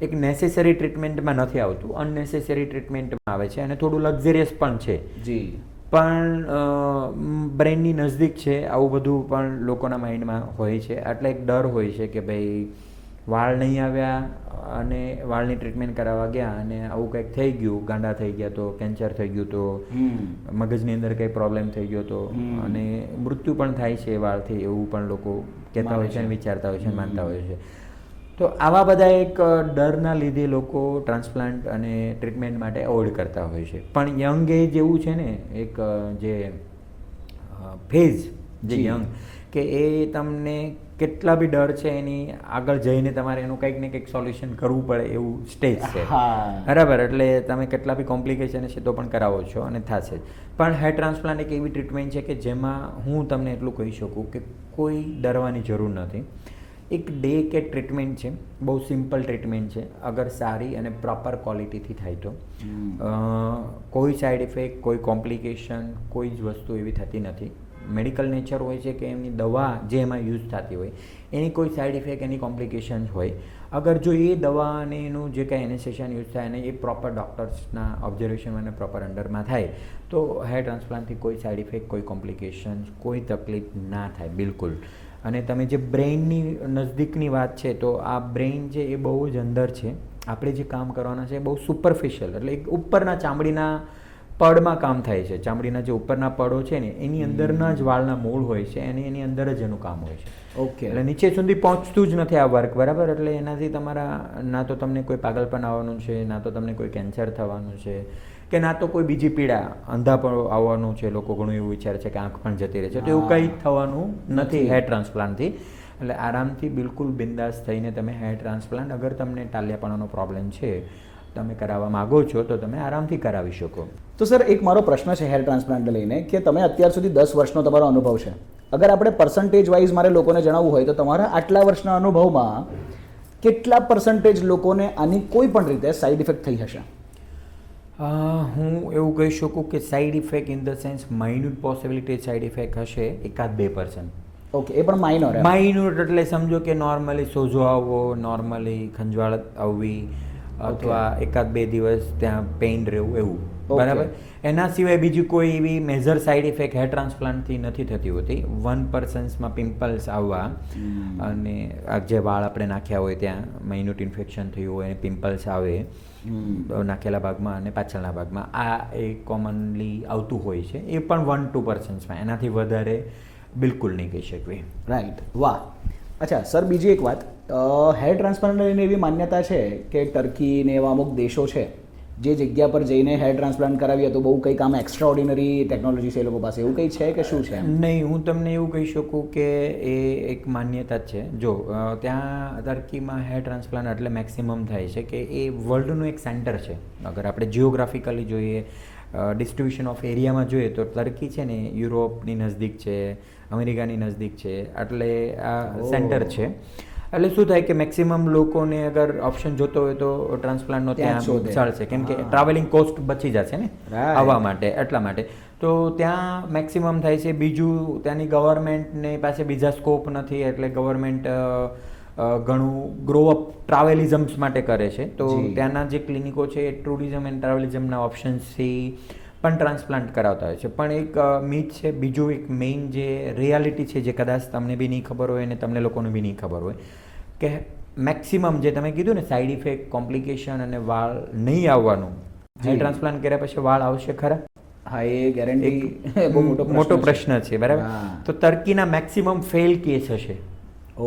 એક નેસેસરી ટ્રીટમેન્ટમાં નથી આવતું, અનનેસેસરી ટ્રીટમેન્ટમાં આવે છે અને થોડું લક્ઝરિયસ પણ છે. જી. પણ બ્રેનની નજદીક છે, આવું બધું પણ લોકોના માઇન્ડમાં હોય છે. એટલે એક ડર હોય છે કે ભાઈ વાળ નહીં આવ્યા અને વાળની ટ્રીટમેન્ટ કરાવવા ગયા અને આવું કંઈક થઈ ગયું, ગાંડા થઈ ગયા તો, કેન્સર થઈ ગયું તો, મગજની અંદર કંઈ પ્રોબ્લેમ થઈ ગયો તો, અને મૃત્યુ પણ થાય છે વાળથી, એવું પણ લોકો કહેતા હોય છે અને વિચારતા હોય છે, માનતા હોય છે. તો આવા બધા એક ડરના લીધે લોકો ટ્રાન્સપ્લાન્ટ અને ટ્રીટમેન્ટ માટે અવોઇડ કરતા હોય છે. પણ યંગ એજ એવું છે ને, એક જે ફેઝ જે યંગ, કે એ તમને કેટલા બી ડર છે એની આગળ જઈને તમારે એનું કંઈક ને કંઈક સોલ્યુશન કરવું પડે એવું સ્ટેજ છે. બરાબર? એટલે તમે કેટલા બી કોમ્પ્લિકેશન હશે તો પણ કરાવો છો અને થશે જ. પણ હેર ટ્રાન્સપ્લાન્ટ એક એવી ટ્રીટમેન્ટ છે કે જેમાં હું તમને એટલું કહી શકું કે કોઈ ડરવાની જરૂર નથી. એક ડે કે ટ્રીટમેન્ટ છે, બહુ સિમ્પલ ટ્રીટમેન્ટ છે. અગર સારી અને પ્રોપર ક્વોલિટીથી થાય તો કોઈ સાઈડ ઇફેક્ટ, કોઈ કોમ્પ્લિકેશન, કોઈ જ વસ્તુ એવી થતી નથી. મેડિકલ નેચર હોય છે કે એમની દવા જે એમાં યુઝ થતી હોય એની કોઈ સાઈડ ઇફેક્ટ, એની કોમ્પ્લિકેશન્સ હોય. અગર જો એ દવા અને એનું જે કાંઈ એનેસ્થેસિયા યુઝ થાય અને એ પ્રોપર ડૉક્ટર્સના ઓબ્ઝર્વેશન અને પ્રોપર અંડરમાં થાય તો હેર ટ્રાન્સપ્લાન્ટથી કોઈ સાઈડ ઇફેક્ટ, કોઈ કોમ્પ્લિકેશન્સ, કોઈ તકલીફ ના થાય બિલકુલ. અને તમે જે બ્રેઇનની નજદીકની વાત છે, તો આ બ્રેઇન છે એ બહુ જ અંદર છે. આપણે જે કામ કરવાના છે એ બહુ સુપરફિશિયલ, એટલે એક ઉપરના ચામડીના પડમાં કામ થાય છે. ચામડીના જે ઉપરના પડો છે ને એની અંદરના જ વાળના મૂળ હોય છે અને એની અંદર જ એનું કામ હોય છે. ઓકે. એટલે નીચે સુધી પહોંચતું જ નથી આ વર્ક. બરાબર? એટલે એનાથી તમારા ના તો તમને કોઈ પાગલપણ આવવાનું છે, ના તો તમને કોઈ કેન્સર થવાનું છે, કે ના તો કોઈ બીજી પીડા, અંધાપણ આવવાનું છે. લોકો ઘણું એવું વિચારે છે કે આંખ પણ જતી રહે છે, તો એવું કંઈ થવાનું નથી હેર ટ્રાન્સપ્લાન્ટથી. એટલે આરામથી બિલકુલ બિંદાસ થઈને તમે હેર ટ્રાન્સપ્લાન્ટ, અગર તમને ટાલિયાપણાનો પ્રોબ્લેમ છે, તમે કરાવવા માગો છો તો તમે આરામથી કરાવી શકો. તો સર એક મારો પ્રશ્ન છે હેર ટ્રાન્સપ્લાન્ટ લઈને, કે તમે અત્યાર સુધી 10 વર્ષનો તમારો અનુભવ છે. અગર આપણે પર્સન્ટેજ વાઇઝ મારે લોકોને જણાવવું હોય તો તમારા આટલા વર્ષના અનુભવમાં કેટલા પર્સન્ટેજ લોકોને આની કોઈ પણ રીતે સાઈડ ઇફેક્ટ થઈ હશે? હું એવું કહી શકું કે side effect in the sense minute possibility side effect હશે 1-2%. ઓકે, એ પણ માઇનોર. માઇન્યુટ એટલે સમજો કે નોર્મલી સોજો આવવો, નોર્મલી ખંજવાળ આવવી, અથવા 1-2 દિવસ ત્યાં પેઇન રહેવું, એવું. બરાબર? એના સિવાય બીજી કોઈ એવી મેજર સાઈડ ઇફેક્ટ હેર ટ્રાન્સપ્લાન્ટથી નથી થતી હોતી. 1%માં પિમ્પલ્સ આવવા અને જે વાળ આપણે નાખ્યા હોય ત્યાં માઇન્યુટ ઇન્ફેક્શન થયું હોય અને પિમ્પલ્સ આવે નાખેલા ભાગમાં અને પાછળના ભાગમાં, આ એ કોમનલી આવતું હોય છે. એ પણ 1-2%માં, એનાથી વધારે બિલકુલ નહીં કહી શકીએ. રાઈટ. વાહ. અચ્છા સર, બીજી એક વાત, હેર ટ્રાન્સપ્લાન્ટ લઈને એવી માન્યતા છે કે ટર્કી ને એવા અમુક દેશો છે જે જગ્યા પર જઈને હેર ટ્રાન્સપ્લાન્ટ કરાવીએ તો બહુ કંઈક આમ એક્સ્ટ્રા ઓર્ડિનરી ટેકનોલોજી છે એ લોકો પાસે, એવું કંઈ છે કે શું છે? નહીં, હું તમને એવું કહી શકું કે એ એક માન્યતા જ છે. જો ત્યાં ટર્કીમાં હેર ટ્રાન્સપ્લાન્ટ એટલે મેક્સિમમ થાય છે કે એ વર્લ્ડનું એક સેન્ટર છે. અગર આપણે જિયોગ્રાફિકલી જોઈએ, ડિસ્ટ્રીબ્યુશન ઓફ એરિયામાં જોઈએ તો ટર્કી છે ને યુરોપની નજદીક છે, અમેરિકાની નજદીક છે, એટલે આ સેન્ટર છે. એટલે શું થાય કે મેક્સિમમ લોકોને અગર ઓપ્શન જોતો હોય તો ટ્રાન્સપ્લાન્ટનો ત્યાં ચાલશે, કેમ કે ટ્રાવેલિંગ કોસ્ટ બચી જશે ને આવવા માટે, એટલા માટે. તો ત્યાં મેક્સિમમ થાય છે. બીજું ત્યાંની ગવર્મેન્ટની પાસે બીજા સ્કોપ નથી, એટલે ગવર્મેન્ટ ઘણું ગ્રોઅપ ટ્રાવેલિઝમ્સ માટે કરે છે. તો ત્યાંના જે ક્લિનિકો છે એ ટુરિઝમ એન્ડ ટ્રાવેલિઝમના ઓપ્શન્સથી પણ ટ્રાન્સપ્લાન્ટ કરાવતા હોય છે. પણ એક મીથ છે, બીજું એક મેઇન જે રિયાલિટી છે જે કદાચ તમને બી નહીં ખબર હોય અને તમને લોકોને બી નહીં ખબર હોય, કે મેક્સિમમ જે તમે કીધું ને સાઈડ ઇફેક્ટ, કોમ્પ્લિકેશન અને વાળ નહીં આવવાનું, હેર ટ્રાન્સપ્લાન્ટ કર્યા પછી વાળ આવશે ખરા? હા, એ ગેરંટી બહુ મોટો પ્રશ્ન છે, બરાબર. તો ટર્કીના મેક્સિમમ ફેલ કેસ હશે.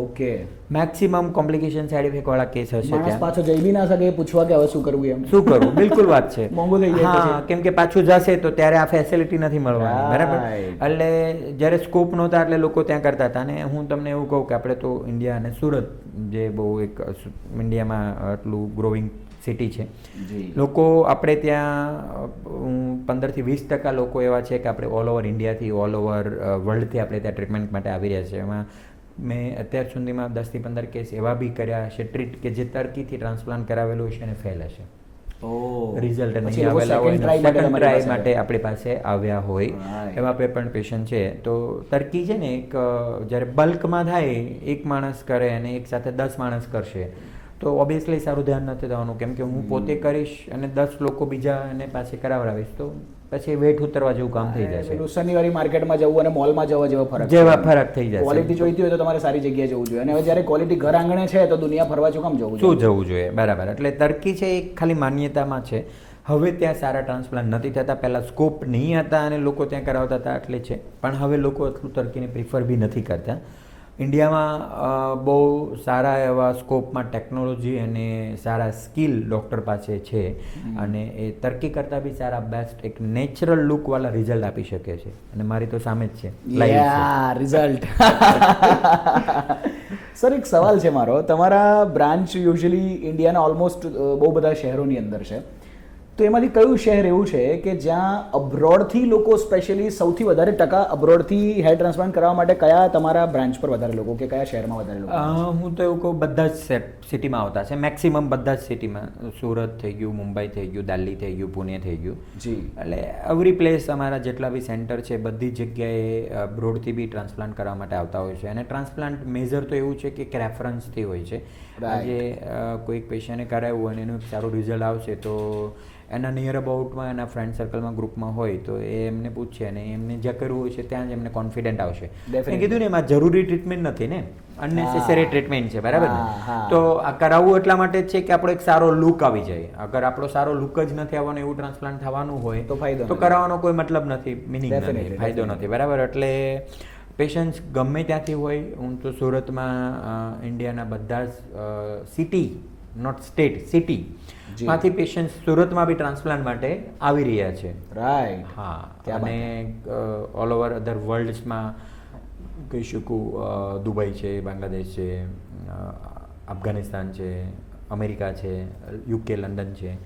Okay. Maximum complication, side effect વાળા કેસ હશે ત્યાં. પાછો જઈ બી ના શકે પૂછવા કે હવે શું કરવું, એમ શું કરવું, બિલકુલ વાત છે. મોંઘું થઈ જાય. હા, કેમ કે પાછું જશે તો ત્યારે આ ફેસિલિટી નથી મળવાની, બરાબર. એટલે જ્યારે સ્કોપ નહોતા એટલે લોકો ત્યાં કરતા હતા. અને હું તમને એવું કહું કે આપણે તો ઇન્ડિયા અને સુરત જે બહુ એક ઇન્ડિયામાં આટલું ગ્રોવિંગ સિટી છે, લોકો આપણે ત્યાં 15-20% લોકો એવા છે કે આપણે ઓલ ઓવર ઇન્ડિયાથી, ઓલ ઓવર વર્લ્ડથી આપણે ત્યાં ટ્રીટમેન્ટ માટે આવી રહ્યા છે. એમાં મેં અત્યાર સુધીમાં 10-15 કેસ એવા બી કર્યા છે ટ્રીટ કે જે ટર્કીથી ટ્રાન્સપ્લાન્ટ કરાવેલું છે અને ફેલ હશે. રિઝલ્ટ નહીં આવેલા હોય, સેકન્ડ ટ્રાય માટે આપણી પાસે આવ્યા હોય એવા પણ પેશન્ટ છે. તો ટર્કી છે ને એક જ્યારે બલ્કમાં થાય, એક માણસ કરે અને એક સાથે 10 માણસ કરશે તો ઓબ્વિયસલી સારું ધ્યાન નથી થવાનું, કેમ કે હું પોતે કરીશ અને 10 લોકો બીજા એને પાસે કરાવડાવીશ તો પછી વેટ ઉતરવા જેવું કામ થઈ જશે. શનિવારી માર્કેટમાં જવું અને મોલમાં જવા જેવો ફરક થઈ જશે. ક્વોલિટી જોઈતી હોય તો તમારે સારી જગ્યાએ જવું જોઈએ, અને હવે જ્યારે ક્વોલિટી ઘર આંગણે છે તો દુનિયા ફરવા શું કામ જવું જોઈએ? બરાબર. એટલે ટર્કી છે એક ખાલી માન્યતામાં છે. હવે ત્યાં સારા ટ્રાન્સપ્લાન્ટ નથી થતા. પહેલાં સ્કોપ નહીં હતા અને લોકો ત્યાં કરાવતા હતા એટલે છે, પણ હવે લોકો એટલું ટર્કીને પ્રિફર બી નથી કરતા. ઇન્ડિયામાં બહુ સારા એવા સ્કોપમાં ટેકનોલોજી અને સારા સ્કિલ ડૉક્ટર પાસે છે, અને એ ટર્કી કરતાં બી સારા બેસ્ટ એક નેચરલ લુકવાળા રિઝલ્ટ આપી શકે છે. અને મારી તો સામે જ છે રિઝલ્ટ. સર, એક સવાલ છે મારો. તમારા બ્રાન્ચ યુઝ્યુઅલી ઇન્ડિયાના ઓલમોસ્ટ બહુ બધા શહેરોની અંદર છે, તો એમાંથી કયું શહેર એવું છે કે જ્યાં અબ્રોડથી લોકો, સ્પેશિયલી સૌથી વધારે ટકા અબ્રોડથી હેર ટ્રાન્સપ્લાન્ટ કરવા માટે કયા તમારા બ્રાન્ચ પર વધારે લોકો, કે કયા શહેરમાં વધારે લોકો? હું તો એવું કહું બધા જ સિટીમાં આવતા છે, મેક્સિમમ બધા જ સિટીમાં. સુરત થઈ ગયું, મુંબઈ થઈ ગયું, દિલ્હી થઈ ગયું, પુણે થઈ ગયું. જી. એટલે એવરી પ્લેસ અમારા જેટલા બી સેન્ટર છે બધી જગ્યાએ અબ્રોડથી બી ટ્રાન્સપ્લાન્ટ કરવા માટે આવતા હોય છે. અને ટ્રાન્સપ્લાન્ટ મેજર તો એવું છે કે એક રેફરન્સથી હોય છે. આજે કોઈક પેશન્ટે કરાવ્યું અને એનું સારું રિઝલ્ટ આવશે તો એના નિયર અબાઉટમાં, એના ફ્રેન્ડ સર્કલમાં, ગ્રુપમાં હોય તો એ એમને પૂછે અને એમને જ્યાં કરવું હોય છે ત્યાં જ એમને કોન્ફિડન્ટ આવશે. મેં કીધું ને એમાં જરૂરી ટ્રીટમેન્ટ નથી ને, અનનેસેસરી ટ્રીટમેન્ટ છે, બરાબર ને. તો આ કરાવવું એટલા માટે જ છે કે આપણો એક સારો લુક આવી જાય. અગર આપણો સારો લુક જ નથી આવવાનો, એવું ટ્રાન્સપ્લાન્ટ થવાનું હોય તો ફાયદો, તો કરાવવાનો કોઈ મતલબ નથી, મિનિંગ નથી, ફાયદો નથી, બરાબર. એટલે પેશન્ટ્સ ગમે ત્યાંથી હોય, હું તો સુરતમાં ઇન્ડિયાના બધા જ સિટી, નોટ સ્ટેટ, સિટી માંથી પેશન્ટ સુરતમાં બી ટ્રાન્સપ્લાન્ટ માટે આવી રહ્યા છે. રાઈટ. હા. અને ઓલ ઓવર અધર વર્લ્ડ્સમાં કહી શકું, દુબઈ છે, બાંગ્લાદેશ છે, અફઘાનિસ્તાન છે, અમેરિકા છે, યુકે, લંડન છે,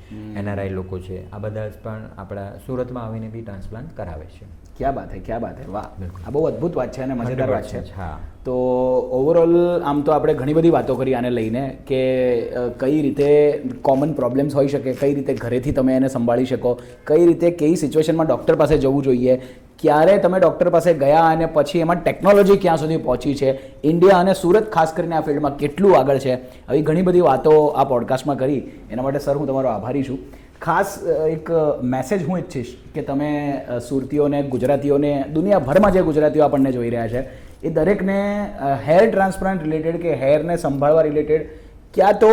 NRI લોકો છે, આ બધા જ પણ આપણા સુરતમાં આવીને બી ટ્રાન્સપ્લાન્ટ કરાવે છે. ક્યાં બાત હે, ક્યાં બાત હે, વાહ, આ બહુ અદ્ભુત વાત છે અને મજેદાર વાત છે. હા. તો ઓવરઓલ આમ તો આપણે ઘણી બધી વાતો કરી આને લઈને કે કઈ રીતે કોમન પ્રોબ્લેમ્સ હોઈ શકે, કઈ રીતે ઘરેથી તમે એને સંભાળી શકો, કઈ રીતે કઈ સિચ્યુએશનમાં ડૉક્ટર પાસે જવું જોઈએ, ક્યારે તમે ડૉક્ટર પાસે ગયા અને પછી એમાં ટેકનોલોજી ક્યાં સુધી પહોંચી છે, ઇન્ડિયા અને સુરત ખાસ કરીને આ ફિલ્ડમાં કેટલું આગળ છે, આવી ઘણી બધી વાતો આ પોડકાસ્ટમાં કરી. એના માટે સર હું તમારો આભારી છું. ખાસ એક મેસેજ હું ઈચ્છીશ કે તમે સુરતીઓને, ગુજરાતીઓને, દુનિયાભરમાં જે ગુજરાતીઓ આપણને જોઈ રહ્યા છે એ દરેકને હેર ટ્રાન્સપ્લાન્ટ રિલેટેડ કે હેરને સંભાળવા રિલેટેડ ક્યાં તો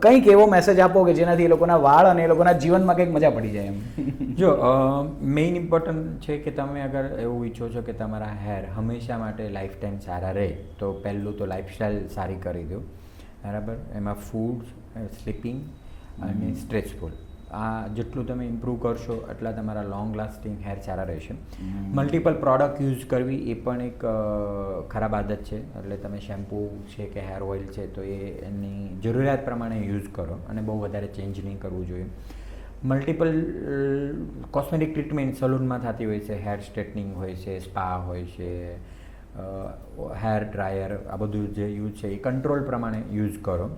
કંઈક એવો મેસેજ આપો કે જેનાથી એ લોકોના વાળ અને એ લોકોના જીવનમાં કંઈક મજા પડી જાય એમ. જો મેઇન ઇમ્પોર્ટન્ટ છે કે તમે અગર એવું ઈચ્છો છો કે તમારા હેર હંમેશા માટે લાઈફ ટાઈમ સારા રહે તો પહેલું તો લાઈફસ્ટાઈલ સારી કરી દો, બરાબર. એમાં ફૂડ, સ્લીપિંગ અને સ્ટ્રેચફુલ, આ જેટલું તમે ઇમ્પ્રૂવ કરશો એટલા તમારા લોંગ લાસ્ટિંગ હેર સારા રહેશે. મલ્ટિપલ પ્રોડક્ટ યુઝ કરવી એ પણ એક ખરાબ આદત છે. એટલે તમે શેમ્પૂ છે કે હેર ઓઇલ છે તો એ એની જરૂરિયાત પ્રમાણે યુઝ કરો અને બહુ વધારે ચેન્જ નહીં કરવું જોઈએ. મલ્ટિપલ કોસ્મેટિક ટ્રીટમેન્ટ સલૂનમાં થતી હોય છે, હેર સ્ટ્રેટનિંગ હોય છે, સ્પા હોય છે, હેર ડ્રાયર, આ બધું જે યુઝ છે એ કંટ્રોલ પ્રમાણે યુઝ કરો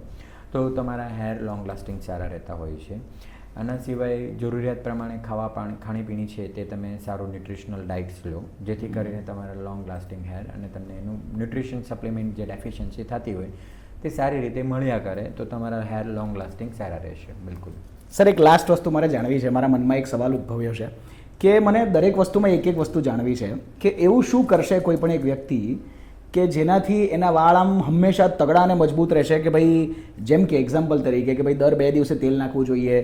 તો તમારા હેર લોંગ લાસ્ટિંગ સારા રહેતા હોય છે. આના સિવાય જરૂરિયાત પ્રમાણે ખાણીપીણી છે તે તમે સારું ન્યુટ્રિશનલ ડાયટ્સ લો, જેથી કરીને તમારા લોંગ લાસ્ટિંગ હેર અને તમને એનું ન્યુટ્રિશન સપ્લિમેન્ટ જે ડેફિશિયન્સી થતી હોય તે સારી રીતે મળ્યા કરે તો તમારા હેર લોંગ લાસ્ટિંગ સારા રહેશે. બિલકુલ. સર, એક લાસ્ટ વસ્તુ મારે જાણવી છે. મારા મનમાં એક સવાલ ઉદ્ભવ્યો છે કે મને દરેક વસ્તુમાં એક વસ્તુ જાણવી છે કે એવું શું કરશે કોઈ પણ એક વ્યક્તિ કે જેનાથી એના વાળ આમ હંમેશા તગડા અને મજબૂત રહેશે, કે ભાઈ જેમ કે એક્ઝામ્પલ તરીકે કે ભાઈ દર 2 દિવસે તેલ નાખવું જોઈએ,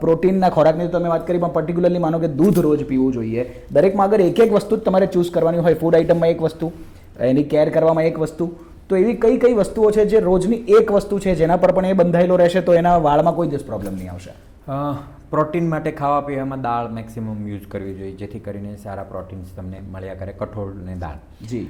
પ્રોટીનના ખોરાકની તો તમે વાત કરી, પણ પર્ટિક્યુલરલી માનો કે દૂધ રોજ પીવું જોઈએ. દરેકમાં અગર એક વસ્તુ જ તમારે ચૂઝ કરવાની હોય, ફૂડ આઇટમમાં એક વસ્તુ, એની કેર કરવામાં એક વસ્તુ, તો એવી કઈ વસ્તુઓ છે જે રોજની એક વસ્તુ છે જેના પર પણ એ બંધાયેલો રહેશે તો એના વાળમાં કોઈ જ પ્રોબ્લેમ નહીં આવશે? પ્રોટીન માટે ખાવા પીવામાં દાળ મેક્સિમમ યુઝ કરવી જોઈએ, જેથી કરીને સારા પ્રોટીન્સ તમને મળ્યા કરે. કઠોળ અને દાળ. જી.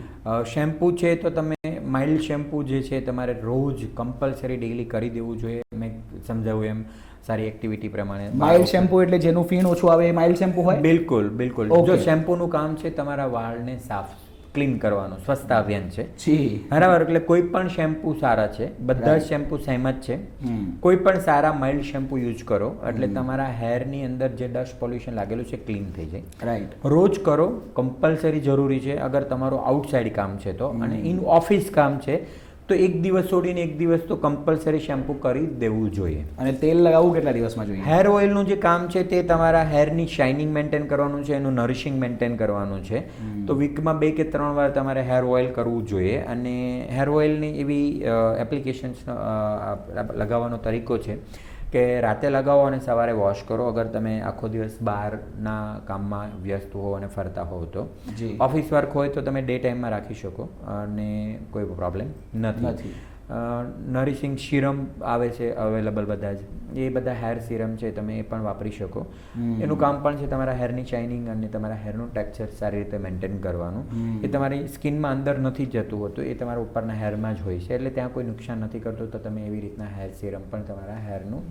શેમ્પૂ છે તો તમે માઇલ્ડ શેમ્પૂ જે છે તમારે રોજ કમ્પલસરી ડેઈલી કરી દેવું જોઈએ. મેં સમજાવ્યું એમ સારી એક્ટિવિટી પ્રમાણે. માઇલ્ડ શેમ્પૂ એટલે જેનું ફીણ ઓછું આવે એ માઇલ્ડ શેમ્પૂ હોય? બિલકુલ બિલકુલ. જો શેમ્પૂનું કામ છે તમારા વાળને સાફ ક્લીન કરવાનું, સ્વચ્છતા અભિયાન છે. જી. બરાબર. એટલે કોઈ પણ શેમ્પૂ સારા છે, બધા શેમ્પૂ સેમ જ છે. કોઈ પણ સારા માઇલ્ડ શેમ્પૂ યુઝ કરો એટલે તમારા હેરની અંદર જે ડસ્ટ પોલ્યુશન લાગેલું છે ક્લીન થઈ જાય. રાઈટ. રોજ કરો, કમ્પલસરી જરૂરી છે. અગર તમારું આઉટસાઇડ કામ છે તો, અને ઇન ઓફિસ કામ છે તો એક દિવસ છોડીને એક દિવસ તો કમ્પલસરી શેમ્પૂ કરી દેવું જોઈએ. અને તેલ લગાવવું કેટલા દિવસમાં જોઈએ? હેર ઓઇલનું જે કામ છે તે તમારા હેરની શાઇનિંગ મેન્ટેન કરવાનું છે, એનું નરિશિંગ મેન્ટેન કરવાનું છે. તો વીકમાં 2 કે 3 વાર તમારે હેર ઓઇલ કરવું જોઈએ. અને હેર ઓઇલની એવી એપ્લિકેશન્સ લગાવવાનો તરીકો છે કે રાતે લગાવો અને સવારે વોશ કરો. અગર તમે આખો દિવસ બહારના કામમાં વ્યસ્ત હો અને ફરતા હોવ તો. ઓફિસ વર્ક હોય તો તમે ડે ટાઈમમાં રાખી શકો અને કોઈ પ્રોબ્લેમ નથી. નરિશિંગ સિરમ આવે છે અવેલેબલ બધા જ, એ બધા હેર સિરમ છે, તમે એ પણ વાપરી શકો. એનું કામ પણ છે તમારા હેરની શાઇનિંગ અને તમારા હેરનું ટેક્સચર સારી રીતે મેન્ટેન કરવાનું. એ તમારી સ્કિનમાં અંદર નથી જતું હોતું, એ તમારા ઉપરના હેરમાં જ હોય છે, એટલે ત્યાં કોઈ નુકસાન નથી કરતું. તો તમે એવી રીતના હેર સિરમ પણ તમારા હેરનું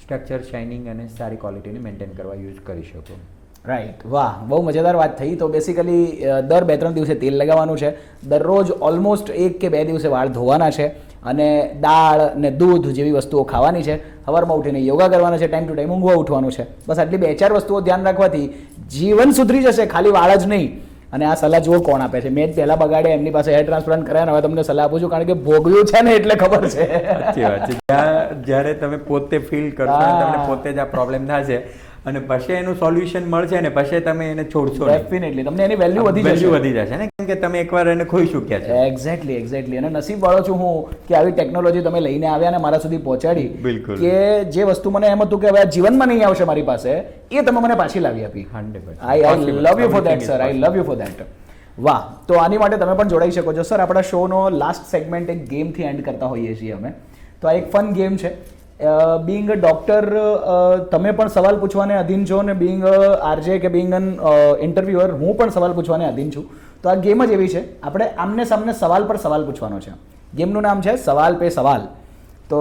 સ્ટ્રક્ચર, શાઇનિંગ અને સારી ક્વોલિટીને મેન્ટેન કરવા યુઝ કરી શકો. રાઈટ. વાહ, બહુ મજેદાર વાત થઈ. તો બેસિકલી દર 2-3 દિવસે તેલ લગાવવાનું છે, દરરોજ ઓલમોસ્ટ 1 કે 2 દિવસે વાળ ધોવાના છે, અને દાળ ને દૂધ જેવી વસ્તુઓ ખાવાની છે, સવારમાં ઉઠીને યોગા કરવાના છે, ટાઈમ ટુ ટાઈમ ઊંઘવા ઉઠવાનું છે. બસ આટલી 2-4 વસ્તુઓ ધ્યાન રાખવાથી જીવન સુધરી જશે, ખાલી વાળ જ નહીં. અને આ સલાહ જુઓ કોણ આપે છે. મેં જ પહેલાં બગાડે એમની પાસે હેર ટ્રાન્સપ્લાન્ટ કરાયા, હવે તમને સલાહ આપું છું કારણ કે ભોગવ્યું છે ને એટલે ખબર છે. સાચી વાત છે. જ્યારે તમે પોતે ફીલ કરશો, તમને પોતે જ આ પ્રોબ્લેમ થશે અને પછી એનું સોલ્યુશન મળશે ને પછી તમે એને છોડશો. ડેફિનેટલી તમને એની વેલ્યુ વધી જશે ને, કેમ કે તમે એકવાર એને ખોઈ ચૂક્યા છે. એક્ઝેક્ટલી. અને નસીબ વાળો છું હું કે આવી ટેકનોલોજી તમે લઈને આવ્યા ને મારા સુધી પહોંચાડી. બિલકુલ. કે જે વસ્તુ મને એમ હતું કે હવે જીવનમાં નહીં આવશે મારી પાસે, એ તમે મને પાછી લાવી આપી. 100%. I love you for that sir, I love you for that. વાહ. તો આની માટે તમે પણ જોડાઈ શકો છો. સર, આપણા શોનો લાસ્ટ સેગમેન્ટ એક ગેમથી એન્ડ કરતા હોઈએ છીએ અમે. તો આ એક ફન ગેમ છે. બિંગ અ ડોક્ટર, તમે પણ સવાલ પૂછવાને અધીન છો, ને બિંગ આરજે કે બિંગ અન ઇન્ટરવ્યુઅર હું પણ સવાલ પૂછવાને અધીન છું. તો આ ગેમ જ એવી છે, આપણે આમને સામને સવાલ પર સવાલ પૂછવાનો છે. ગેમનું નામ છે સવાલ પે સવાલ. તો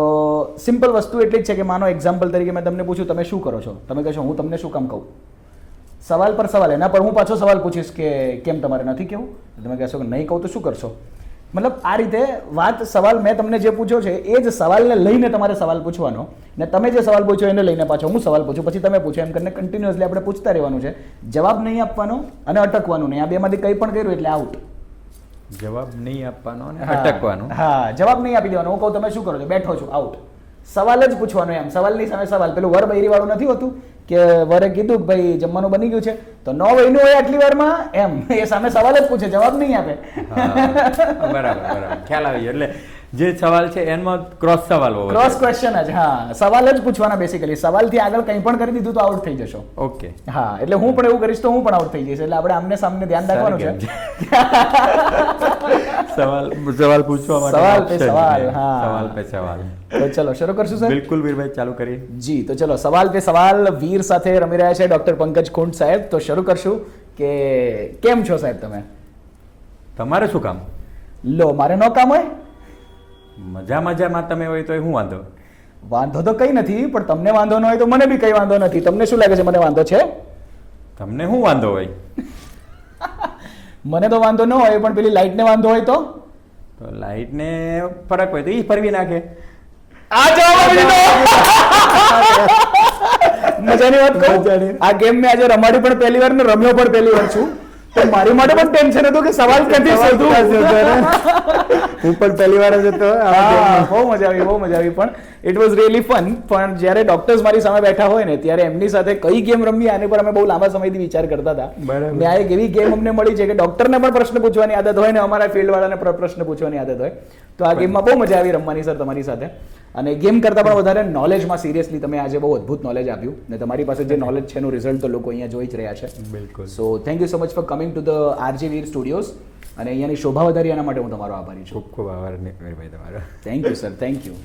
સિમ્પલ વસ્તુ એટલી જ છે કે માનો એક્ઝામ્પલ તરીકે મેં તમને પૂછ્યું તમે શું કરો છો, તમે કહેશો હું તમને શું કામ કહું. સવાલ પર સવાલ, એના પર હું પાછો સવાલ પૂછીશ કે કેમ તમારે નથી કહેવું, તમે કહેશો કે નહીં કહું તો શું કરશો. મતલબ આ રીતે વાત, સવાલ મેં તમને જે પૂછ્યો છે એ જ સવાલને લઈને તમારે સવાલ પૂછવાનો, ને તમે જે સવાલ પૂછ્યો એને લઈને પાછો હું સવાલ પૂછું, પછી તમે પૂછો, એમ કરીને કન્ટિન્યુઅસલી આપણે પૂછતા રહેવાનું છે. જવાબ નહીં આપવાનો અને અટકવાનું નહીં. આ બેમાંથી કંઈ પણ કર્યું એટલે આઉટ. જવાબ નહીં આપવાનો અને અટકવાનું. હા, જવાબ નહીં આપી દેવાનો. હું કહું તમે શું કરો છો, બેઠો છું, આઉટ. સવાલ જ પૂછવાનો, એમ સવાલની સામે સવાલ. પેલું વર બૈરી વાળું નથી હોતું કે વરે કીધું કે ભાઈ જમવાનું બની ગયું છે તો 9 વહીનું હોય આટલી વારમાં, એમ એ સામે સવાલ જ પૂછે, જવાબ નહીં આપે. બરાબર. ખ્યાલ આવી. એટલે જે સવાલ છે એમાં ક્રોસ સવાલ હોવો, ક્રોસ ક્વેશ્ચન જ. હા, સવાલ જ પૂછવાના બેસિકલી. સવાલથી આગળ કંઈ પણ કરી દીધું તો આઉટ થઈ જશો. ઓકે. હા, એટલે હું પણ એવું કરીશ તો હું પણ આઉટ થઈ જઈશ. એટલે આપણે આમને સામને ધ્યાન રાખવાનું છે. સવાલ પૂછવા માટે સવાલ પે સવાલ. હા, સવાલ પે સવાલ. તો ચલો શરૂ કરશું સર. બિલકુલ વીરભાઈ, ચાલુ કરીએ. જી. તો ચલો સવાલ પે સવાલ વીર સાથે રમી રહ્યા છે ડોક્ટર પંકજ ખૂંટ સાહેબ. તો શરૂ કરશું કે કેમ છો સાહેબ તમે? તમારે શું કામ? લો, મારે નો કામ હોય? મજામાં તમે હોય તો હું વાંધો? વાંધો તો કઈ નથી, પણ તમને વાંધો ન હોય તો મને બી કઈ વાંધો નથી. તમને શું લાગે છે મને વાંધો છે? તમને શું વાંધો હોય? મને તો વાંધો ન હોય, પણ પેલી લાઈટ ને વાંધો હોય તો લાઈટ ને ફરક હોય તો ઈ ફરવી નાખે. આ જવાબ આપી દીધો. મજાની વાત કહું, મજાની. આ ગેમ મેં આજે રમાડી પણ પહેલી વાર ને રમ્યો પણ પહેલી વાર છું, તો મારી માટે પણ ટેન્શન હતું કે સવાલ ક્યાંથી શોધું. હું પણ પહેલી વાર જ હતો આ હા, game બહુ મજા આવી પણ ઇટ વોઝ રિયલી ફન. પણ જ્યારે ડોક્ટર્સ મારી સામે બેઠા હોય ને ત્યારે એમની સાથે કઈ ગેમ રમવી આની પર અમે બહુ લાંબા સમયથી વિચાર કરતા હતા. બરાબર. ને આ એક એવી ગેમ અમને મળી છે કે ડોક્ટરને પણ પ્રશ્ન પૂછવાની આદત હોય ને અમારા ફિલ્ડ વાળાને પ્રશ્ન પૂછવાની આદત હોય, તો આ ગેમમાં બહુ મજા આવી રમવાની સર તમારી સાથે. અને ગેમ કરતાં પણ વધારે નોલેજમાં સિરિયસલી તમે આજે બહુ અદ્ભુત નોલેજ આપ્યું ને તમારી પાસે જે નોલેજ છે એનું રિઝલ્ટ તો લોકો અહીંયા જોઈ જ રહ્યા છે. બિલકુલ. So thank you so much for coming to the RJ Veer studios અને અહીંયાની શોભા વધારી એના માટે હું તમારો આભારી છું. ખૂબ ખૂબ આભાર નિર્ભયભાઈ તમારો. Thank you sir, thank you.